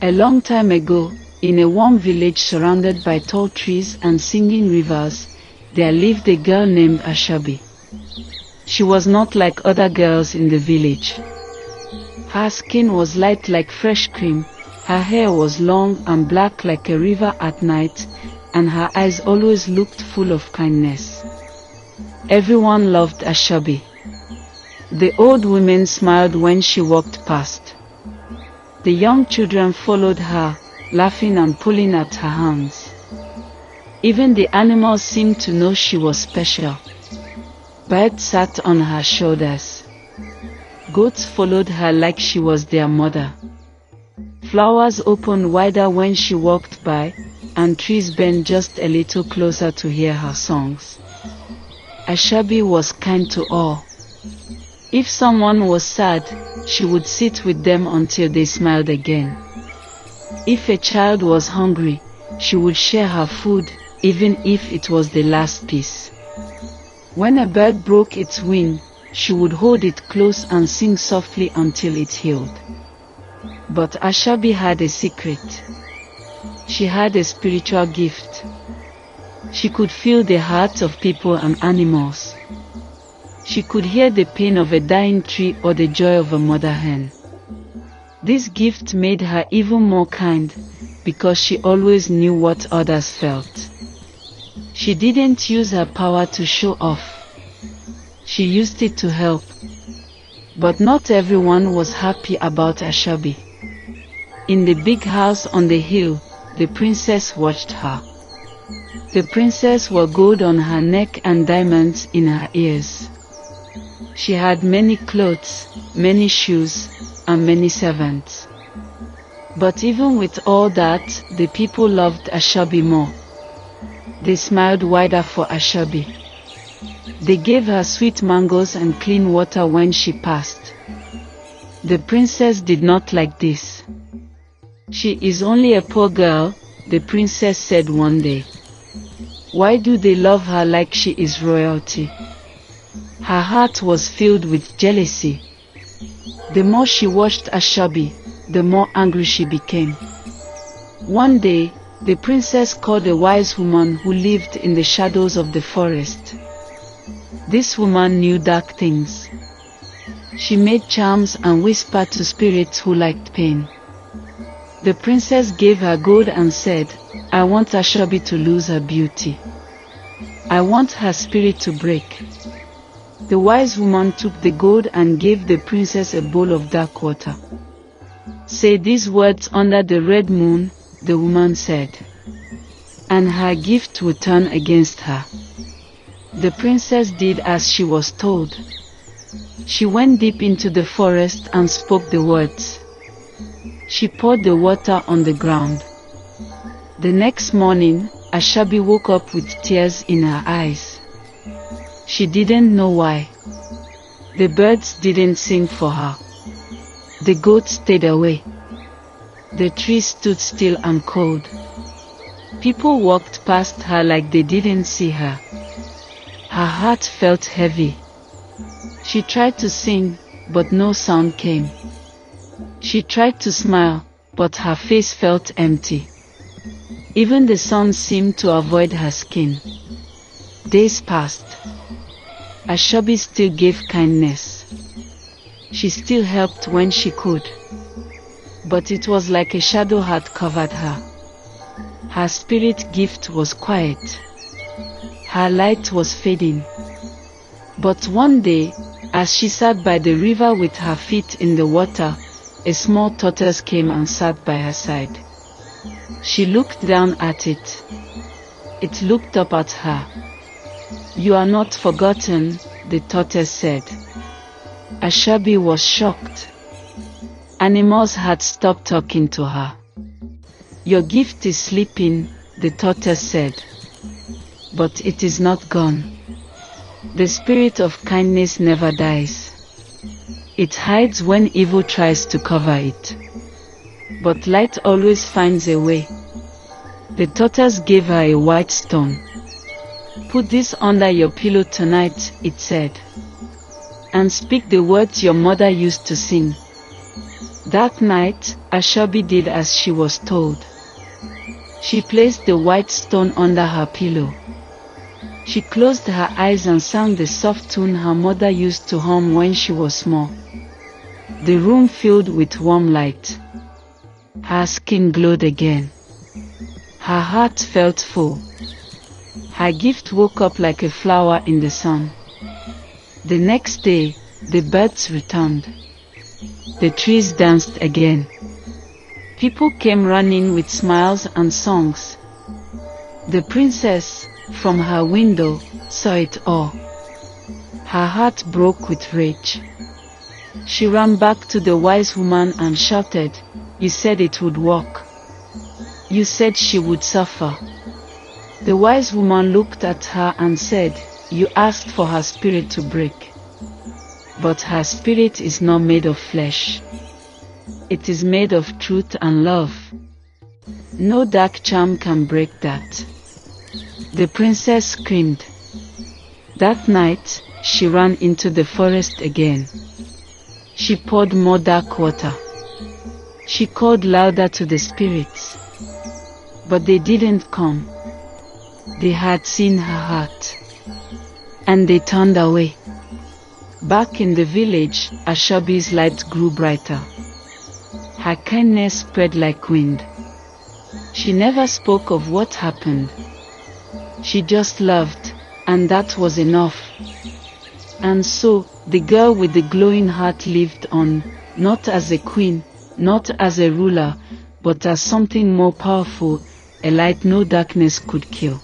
A long time ago, in a warm village surrounded by tall trees and singing rivers, there lived a girl named Ashabi. She was not like other girls in the village. Her skin was light like fresh cream, her hair was long and black like a river at night, and her eyes always looked full of kindness. Everyone loved Ashabi. The old women smiled when she walked past. The young children followed her, laughing and pulling at her hands. Even the animals seemed to know she was special. Birds sat on her shoulders. Goats followed her like she was their mother. Flowers opened wider when she walked by, and trees bent just a little closer to hear her songs. Ashabi was kind to all. If someone was sad, she would sit with them until they smiled again. If a child was hungry, she would share her food, even if it was the last piece. When a bird broke its wing, she would hold it close and sing softly until it healed. But Ashabi had a secret. She had a spiritual gift. She could feel the hearts of people and animals. She could hear the pain of a dying tree or the joy of a mother hen. This gift made her even more kind, because she always knew what others felt. She didn't use her power to show off. She used it to help. But not everyone was happy about Ashabi. In the big house on the hill, the princess watched her. The princess wore gold on her neck and diamonds in her ears. She had many clothes, many shoes, and many servants. But even with all that, the people loved Ashabi more. They smiled wider for Ashabi. They gave her sweet mangoes and clean water when she passed. The princess did not like this. "She is only a poor girl," the princess said one day. "Why do they love her like she is royalty?" Her heart was filled with jealousy. The more she watched Ashabi, the more angry she became. One day, the princess called a wise woman who lived in the shadows of the forest. This woman knew dark things. She made charms and whispered to spirits who liked pain. The princess gave her gold and said, "I want Ashabi to lose her beauty. I want her spirit to break." The wise woman took the gold and gave the princess a bowl of dark water. "Say these words under the red moon," the woman said, "and her gift will turn against her." The princess did as she was told. She went deep into the forest and spoke the words. She poured the water on the ground. The next morning, Ashabi woke up with tears in her eyes. She didn't know why. The birds didn't sing for her. The goats stayed away. The trees stood still and cold. People walked past her like they didn't see her. Her heart felt heavy. She tried to sing, but no sound came. She tried to smile, but her face felt empty. Even the sun seemed to avoid her skin. Days passed. Ashabi still gave kindness. She still helped when she could. But it was like a shadow had covered her. Her spirit gift was quiet. Her light was fading. But one day, as she sat by the river with her feet in the water, a small tortoise came and sat by her side. She looked down at it. It looked up at her. "You are not forgotten," the tortoise said. Ashabi was shocked. Animals had stopped talking to her. "Your gift is sleeping," the tortoise said. "But it is not gone. The spirit of kindness never dies. It hides when evil tries to cover it. But light always finds a way." The tortoise gave her a white stone. "Put this under your pillow tonight," it said. "And speak the words your mother used to sing. That night, Ashabi did as she was told. She placed the white stone under her pillow. She closed her eyes and sang the soft tune her mother used to hum when she was small. The room filled with warm light. Her skin glowed again. Her heart felt full. Her gift woke up like a flower in the sun. The next day, the birds returned. The trees danced again. People came running with smiles and songs. The princess, from her window, saw it all. Her heart broke with rage. She ran back to the wise woman and shouted, "You said it would work. You said she would suffer." The wise woman looked at her and said, "You asked for her spirit to break. But her spirit is not made of flesh. It is made of truth and love. No dark charm can break that." The princess screamed. That night, she ran into the forest again. She poured more dark water. She called louder to the spirits. But they didn't come. They had seen her heart. And they turned away. Back in the village, Ashabi's light grew brighter. Her kindness spread like wind. She never spoke of what happened. She just loved, and that was enough. And so, the girl with the glowing heart lived on, not as a queen, not as a ruler, but as something more powerful, a light no darkness could kill.